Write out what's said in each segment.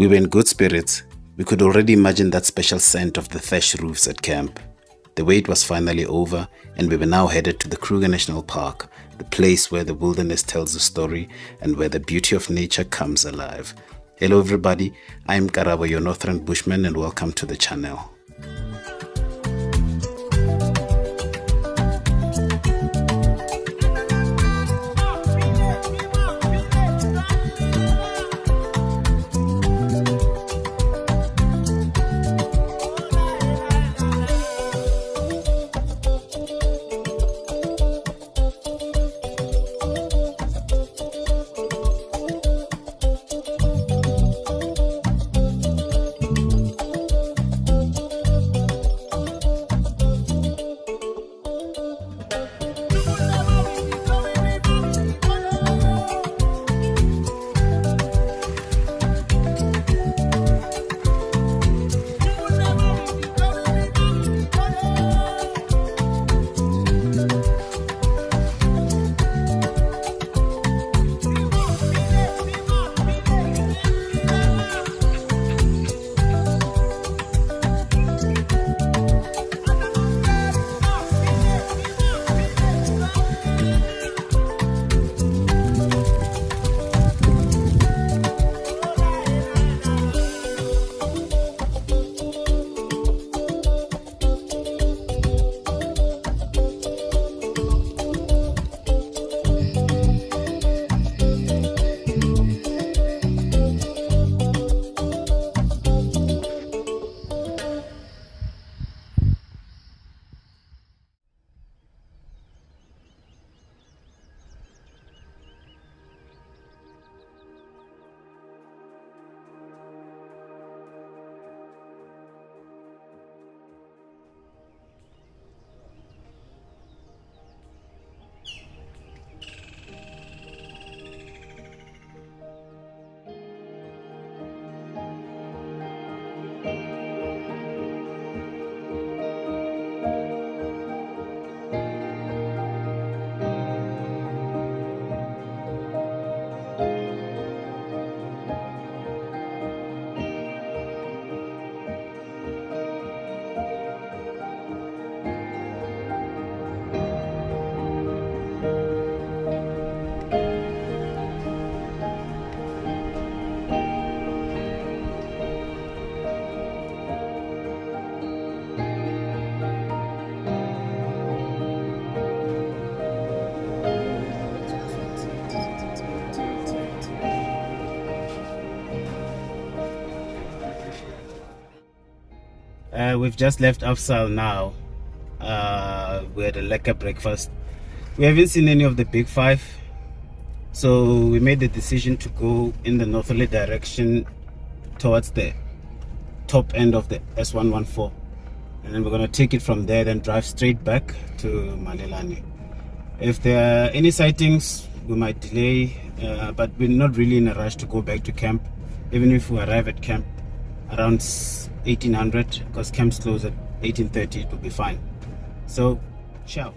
We were in good spirits. We could already imagine that special scent of the thatch roofs at camp. The wait was finally over, and we were now headed to the Kruger National Park, the place where the wilderness tells a story and where the beauty of nature comes alive. Hello everybody, I'm Karabo, your Northern Bushman, and welcome to the channel. We've just left Afsal now. We had a lekker breakfast. We haven't seen any of the big five, so we made the decision to go in the northerly direction towards the top end of the S114, and then we're going to take it from there, then drive straight back to Malelane. If there are any sightings, we might delay, but we're not really in a rush to go back to camp. Even if we arrive at camp around 1800, because camp's close at 1830, it will be fine. So, ciao.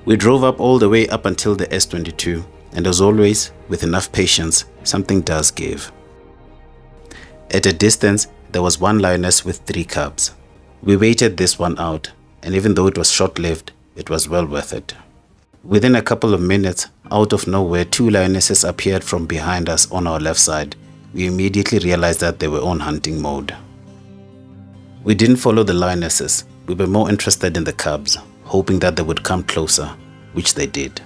We drove up all the way up until the S22, and as always, with enough patience, something does give. At a distance, there was one lioness with 3 cubs. We waited this one out, and even though it was short-lived, it was well worth it. Within a couple of minutes, out of nowhere, 2 lionesses appeared from behind us on our left side. We immediately realized that they were on hunting mode. We didn't follow the lionesses. We were more interested in the cubs, hoping that they would come closer, which they did.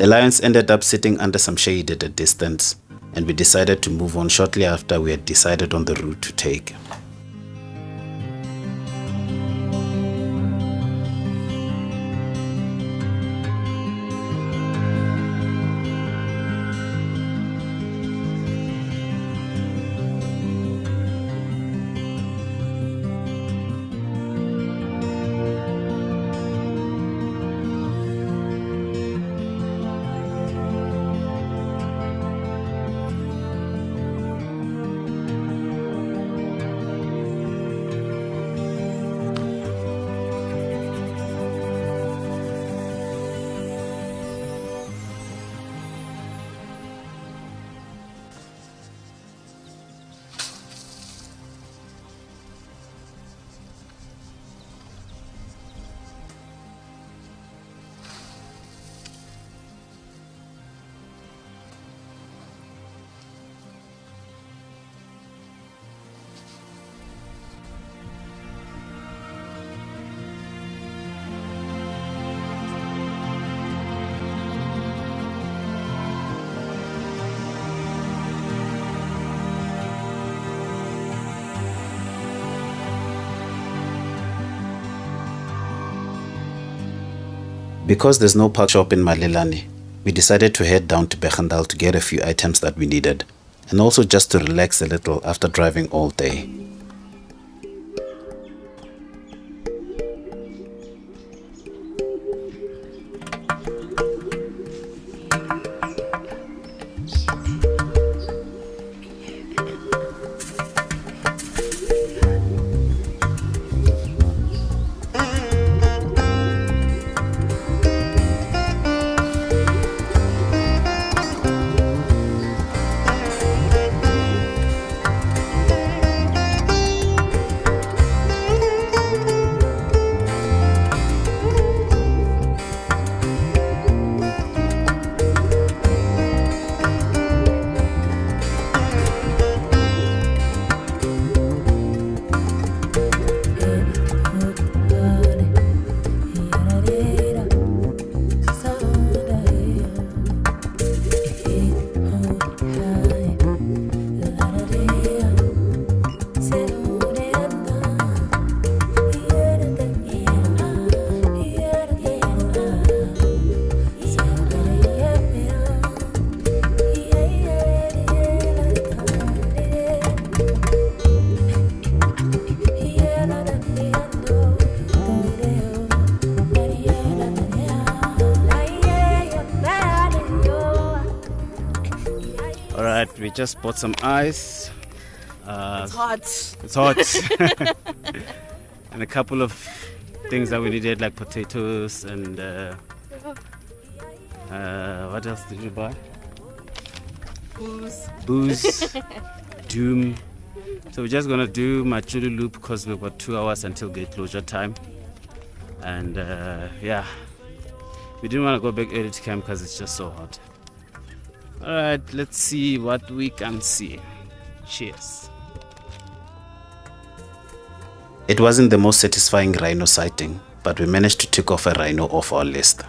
The lions ended up sitting under some shade at a distance, and we decided to move on shortly after we had decided on the route to take. Because there's no park shop in Malelane, we decided to head down to Bechendal to get a few items that we needed, and also just to relax a little after driving all day. Alright, we just bought some ice. It's hot. It's hot. And a couple of things that we needed, like potatoes and what else did you buy? Booze. Doom. So we're just gonna do Machulu loop because we've got 2 hours until gate closure time. And yeah, we didn't want to go back early to camp because it's just so hot. Alright, let's see what we can see. Cheers. It wasn't the most satisfying rhino sighting, but we managed to tick off a rhino off our list.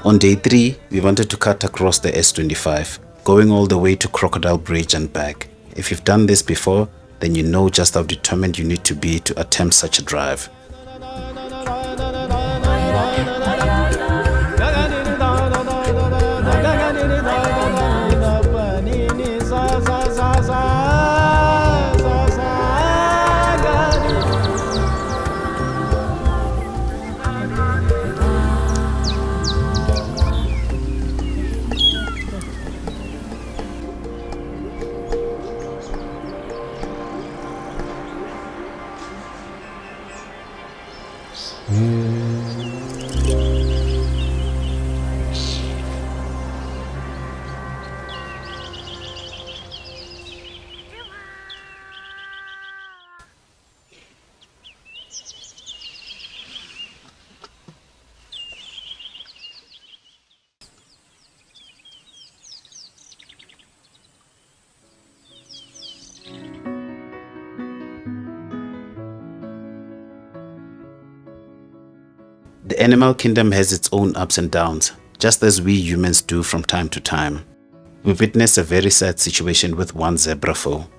On day 3, we wanted to cut across the S25, going all the way to Crocodile Bridge and back. If you've done this before, then you know just how determined you need to be to attempt such a drive. The animal kingdom has its own ups and downs, just as we humans do from time to time. We witnessed a very sad situation with one zebra foal.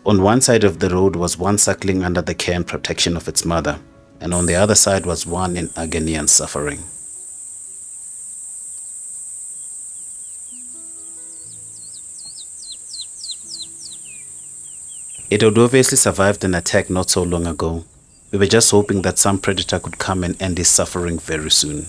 On one side of the road was one suckling under the care and protection of its mother, and on the other side was one in agony and suffering. It had obviously survived an attack not so long ago. We were just hoping that some predator could come and end his suffering very soon.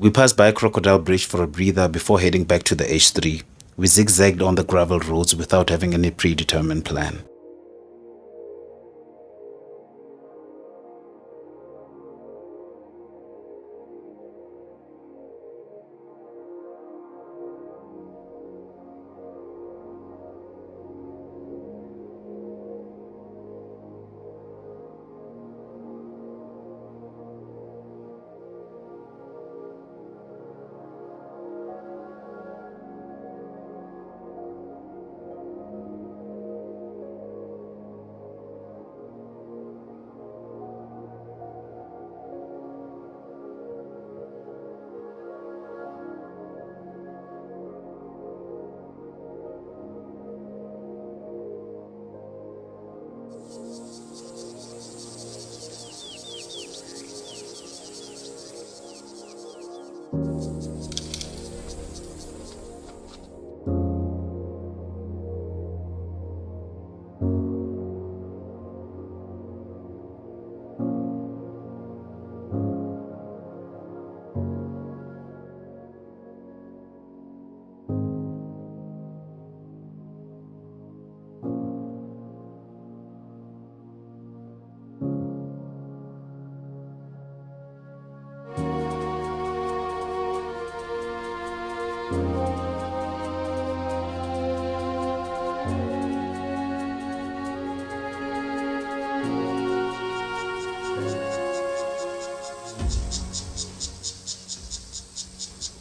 We passed by Crocodile Bridge for a breather before heading back to the H3. We zigzagged on the gravel roads without having any predetermined plan.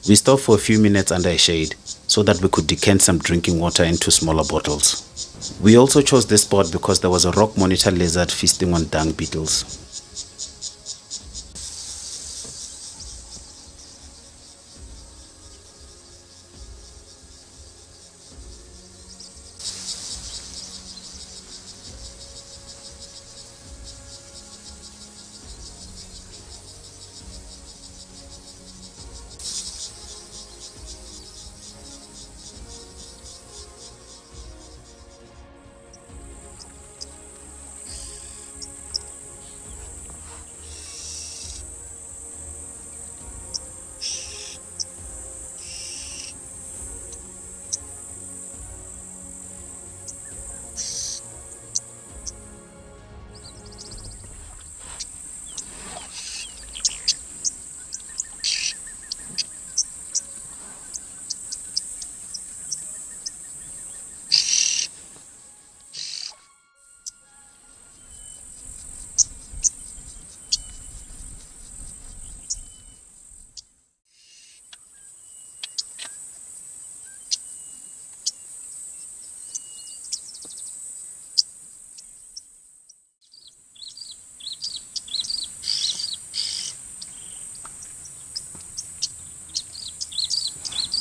We stopped for a few minutes under a shade so that we could decant some drinking water into smaller bottles. We also chose this spot because there was a rock monitor lizard feasting on dung beetles.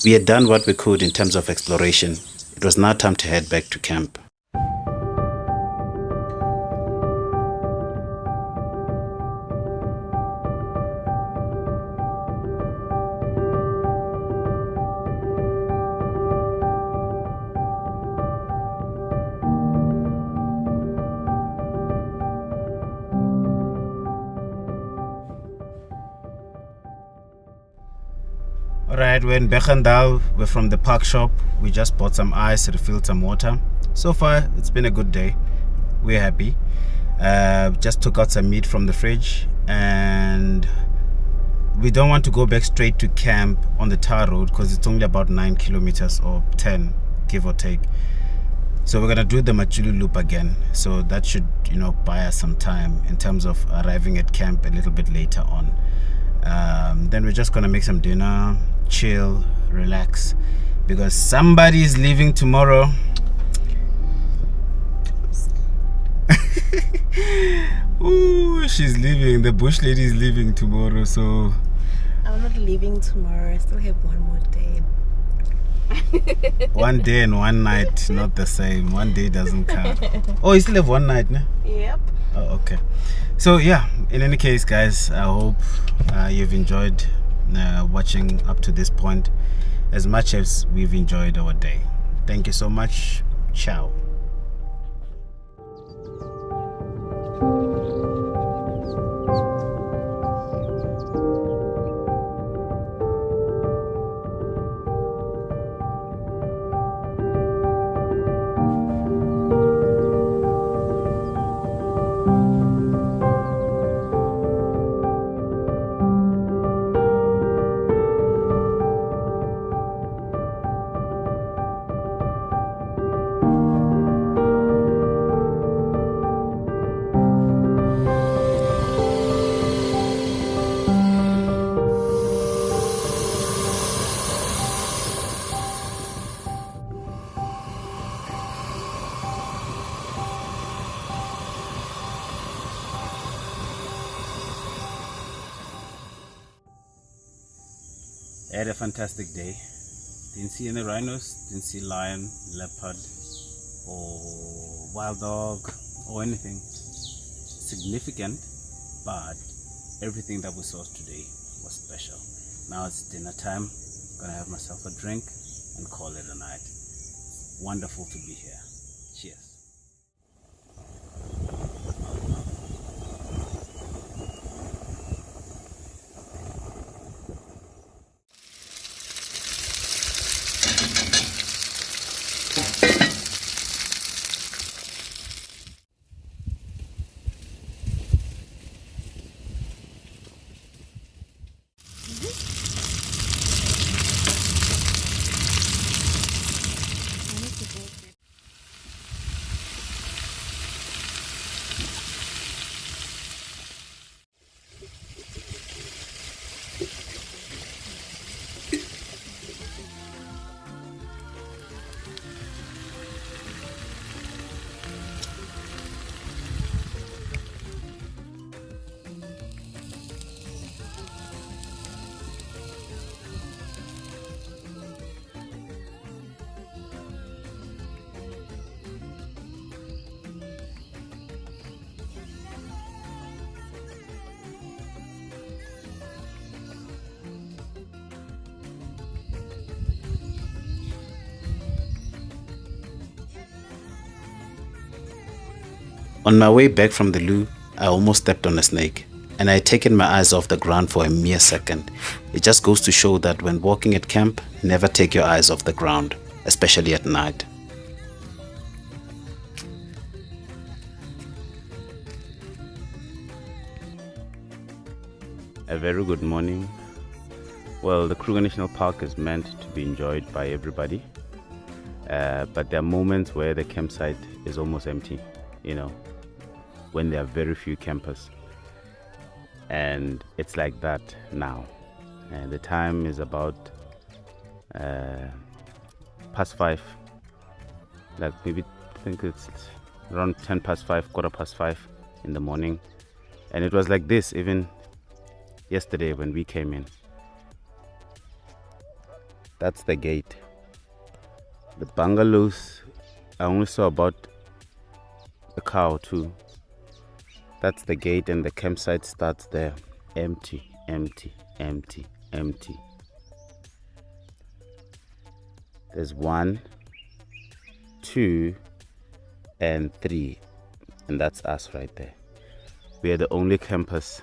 We had done what we could in terms of exploration. It was now time to head back to camp. Alright, we're in Bechendal. We're from the park shop. We just bought some ice, refilled some water. So far, it's been a good day. We're happy. Just took out some meat from the fridge, and we don't want to go back straight to camp on the tar road because it's only about 9 kilometers or 10, give or take. So we're gonna do the Machulu loop again. So that should, buy us some time in terms of arriving at camp a little bit later on. Then we're just gonna make some dinner, chill, relax, because somebody is leaving tomorrow. Ooh, she's leaving. The bush lady is leaving tomorrow, so I'm not leaving tomorrow. I still have one more day. one day and one night, not the same. One day doesn't count. Oh, you still have one night, no? Yep. Oh, okay. So yeah, in any case, guys, I hope you've enjoyed watching up to this point as much as we've enjoyed our day. Thank you so much. Ciao. I had a fantastic day. Didn't see any rhinos, didn't see lion, leopard, or wild dog, or anything significant, but everything that we saw today was special. Now it's dinner time. Gonna have myself a drink and call it a night. Wonderful to be here. Cheers. On my way back from the loo, I almost stepped on a snake, and I had taken my eyes off the ground for a mere second. It just goes to show that when walking at camp, never take your eyes off the ground, especially at night. A very good morning. Well, the Kruger National Park is meant to be enjoyed by everybody, but there are moments where the campsite is almost empty, when there are very few campers, and it's like that now. And the time is about past 5, like maybe I think it's around 10 past 5, quarter past 5 in the morning, and it was like this even yesterday when we came in. That's the gate. The bungalows, I only saw about a car or two. That's the gate, and the campsite starts there. Empty, empty, empty, empty. There's 1, 2, and 3, and that's us right there. We are the only campers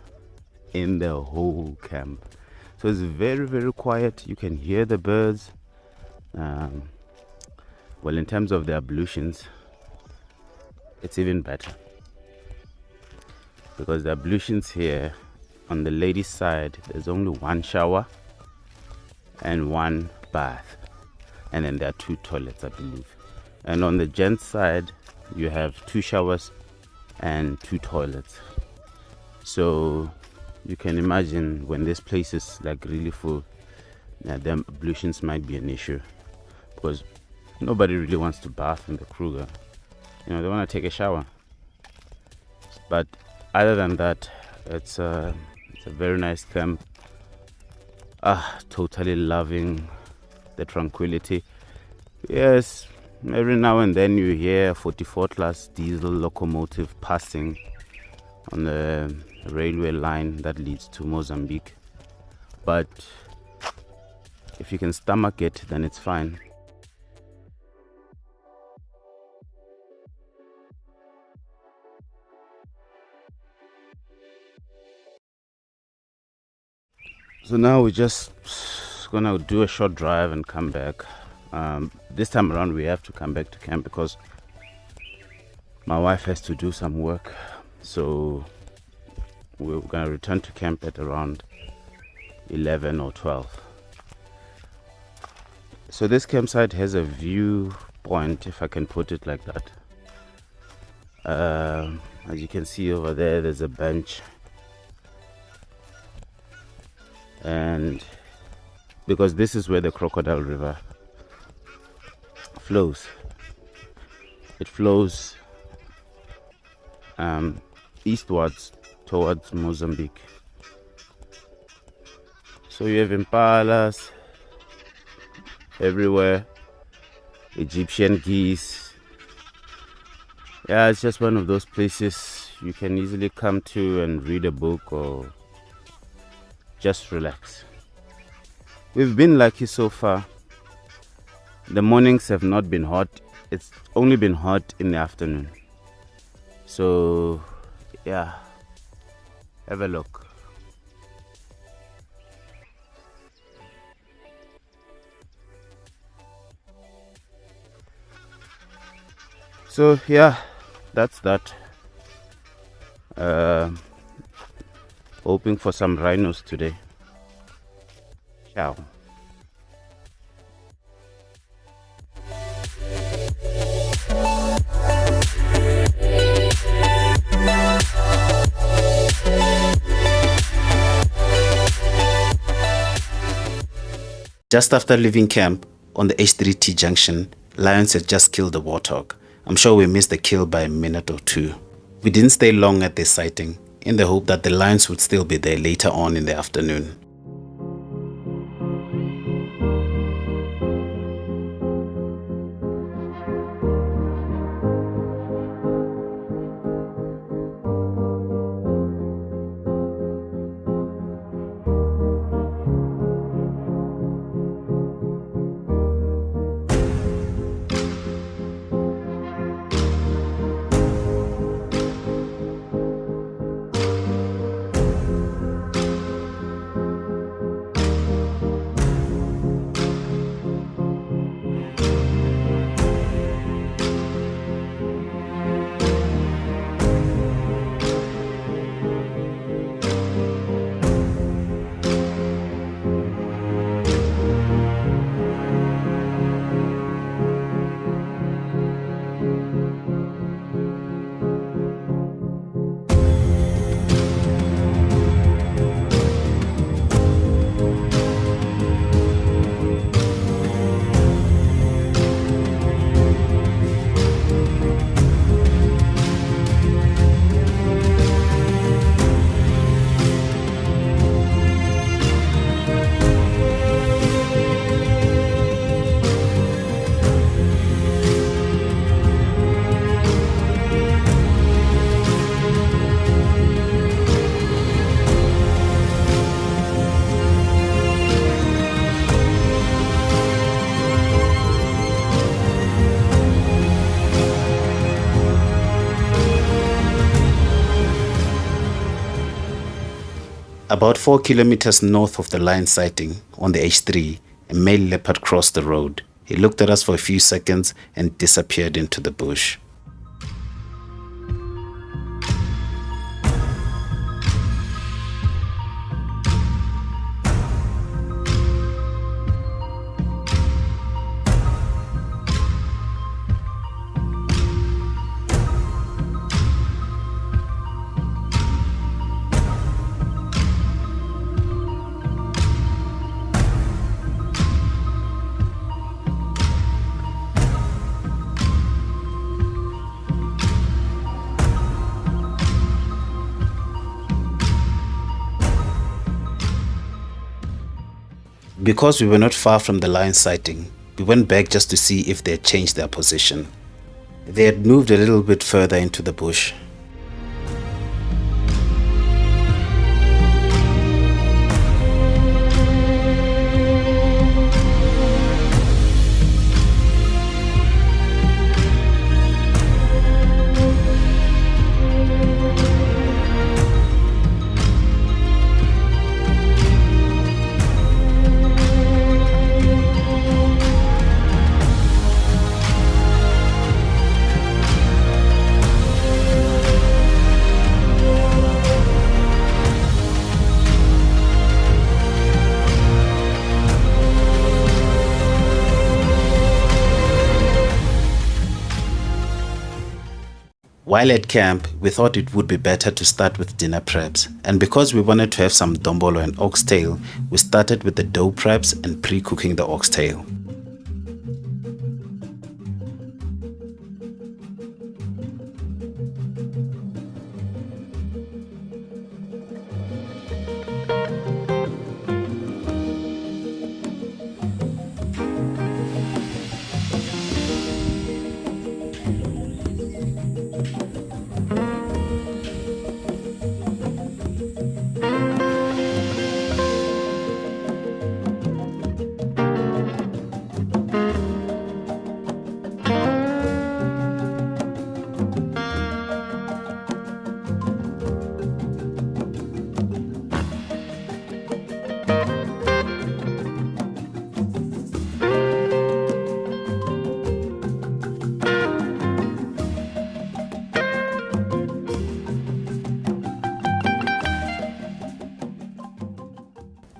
in the whole camp, so it's very, very quiet. You can hear the birds. Well, in terms of the ablutions, it's even better, because the ablutions here on the ladies' side, there's only 1 shower and 1 bath, and then there are 2 toilets, I believe. And on the gents' side, you have 2 showers and 2 toilets. So you can imagine when this place is like really full, the ablutions might be an issue, because nobody really wants to bath in the Kruger. They want to take a shower. But other than that, it's a very nice camp. Totally loving the tranquility. Yes, every now and then you hear a 44 class diesel locomotive passing on the railway line that leads to Mozambique. But if you can stomach it, then it's fine. So now we're just gonna do a short drive and come back. This time around we have to come back to camp because my wife has to do some work. So we're gonna return to camp at around 11 or 12. So this campsite has a viewpoint, if I can put it like that. As you can see over there, there's a bench. And because this is where the Crocodile River flows, it flows eastwards towards Mozambique. So you have impalas everywhere, Egyptian geese. Yeah, it's just one of those places you can easily come to and read a book or just relax. We've been lucky so far. The mornings have not been hot. It's only been hot in the afternoon. So yeah, have a look. So yeah, that's that. Hoping for some rhinos today. Ciao. Just after leaving camp on the H3T junction, lions had just killed the warthog. I'm sure we missed the kill by a minute or 2. We didn't stay long at this sighting, in the hope that the lions would still be there later on in the afternoon. About 4 kilometers north of the lion sighting on the H3, a male leopard crossed the road. He looked at us for a few seconds and disappeared into the bush. Because we were not far from the lion sighting, we went back just to see if they had changed their position. They had moved a little bit further into the bush. While at camp, we thought it would be better to start with dinner preps, and because we wanted to have some dombolo and oxtail, we started with the dough preps and pre-cooking the oxtail.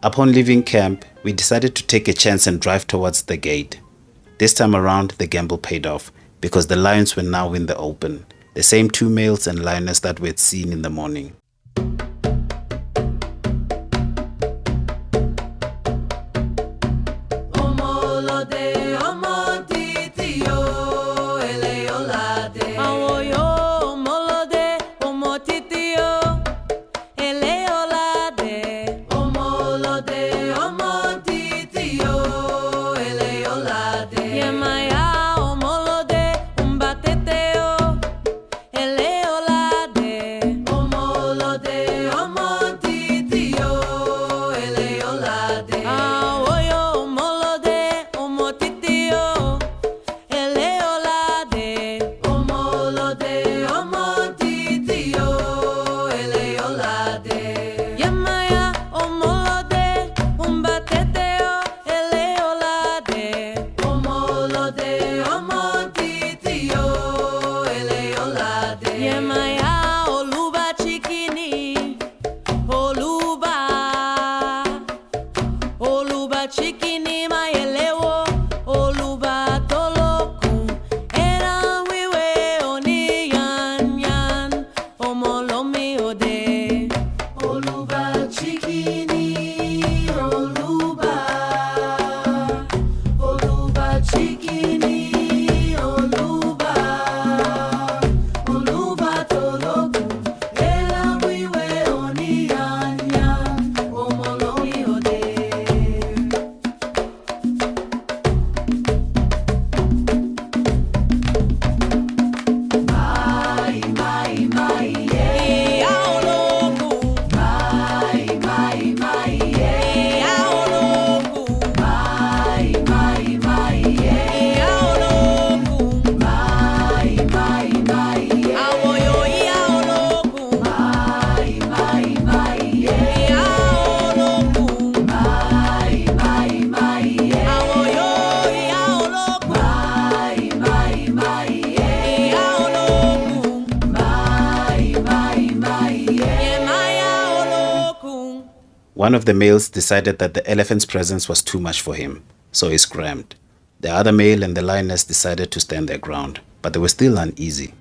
Upon leaving camp, we decided to take a chance and drive towards the gate. This time around, the gamble paid off because the lions were now in the open, the same 2 males and lioness that we had seen in the morning. One of the males decided that the elephant's presence was too much for him, so he scrammed. The other male and the lioness decided to stand their ground, but they were still uneasy.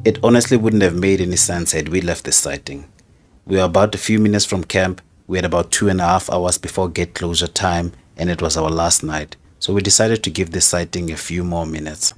It honestly wouldn't have made any sense had we left this sighting. We were about a few minutes from camp, we had about 2.5 hours before gate closure time, and it was our last night, so we decided to give this sighting a few more minutes.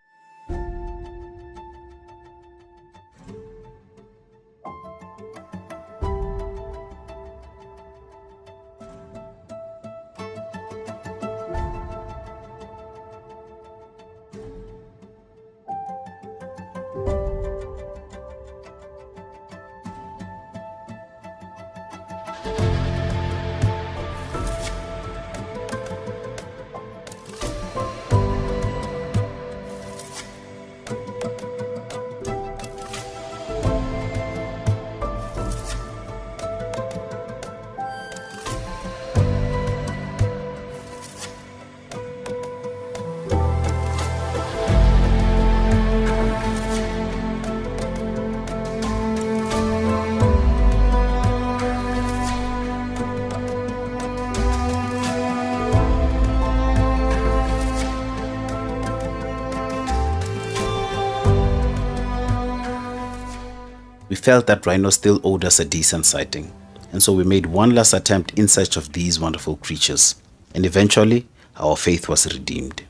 We felt that rhino still owed us a decent sighting, and so we made one last attempt in search of these wonderful creatures, and eventually our faith was redeemed.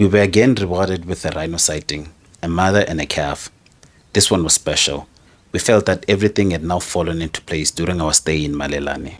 We were again rewarded with a rhino sighting, a mother and a calf. This one was special. We felt that everything had now fallen into place during our stay in Malelane.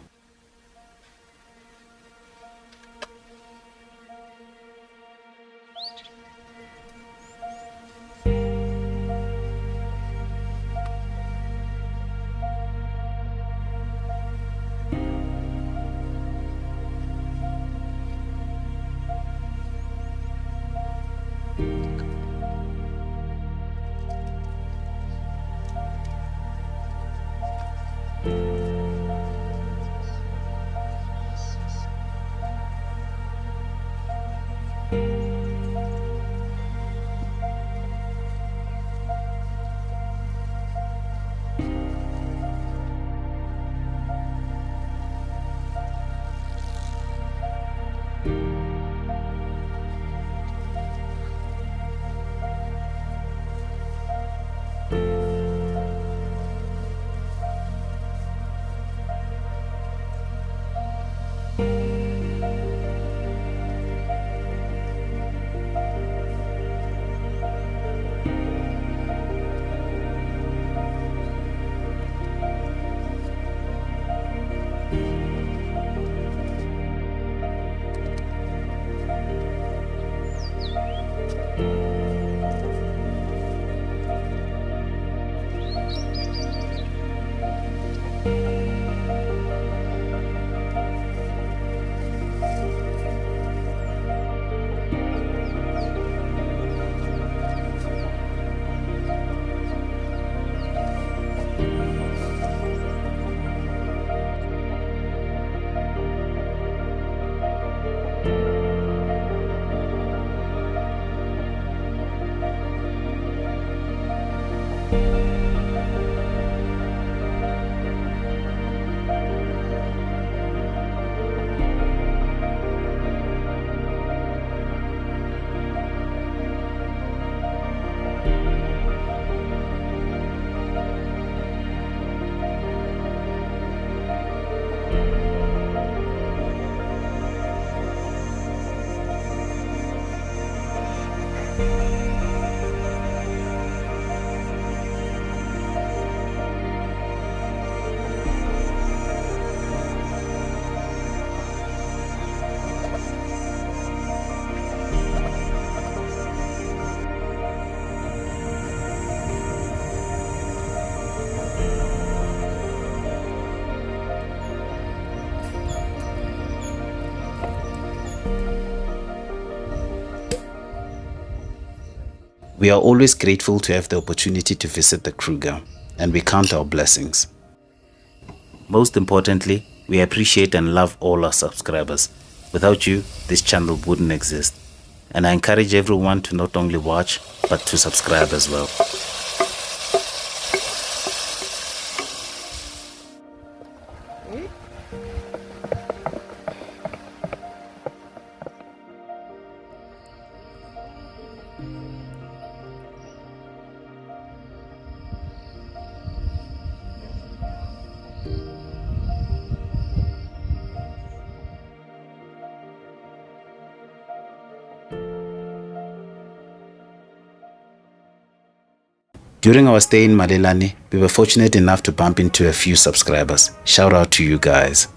We are always grateful to have the opportunity to visit the Kruger, and we count our blessings. Most importantly, we appreciate and love all our subscribers. Without you, this channel wouldn't exist. And I encourage everyone to not only watch, but to subscribe as well. During our stay in Malelane, we were fortunate enough to bump into a few subscribers. Shout out to you guys.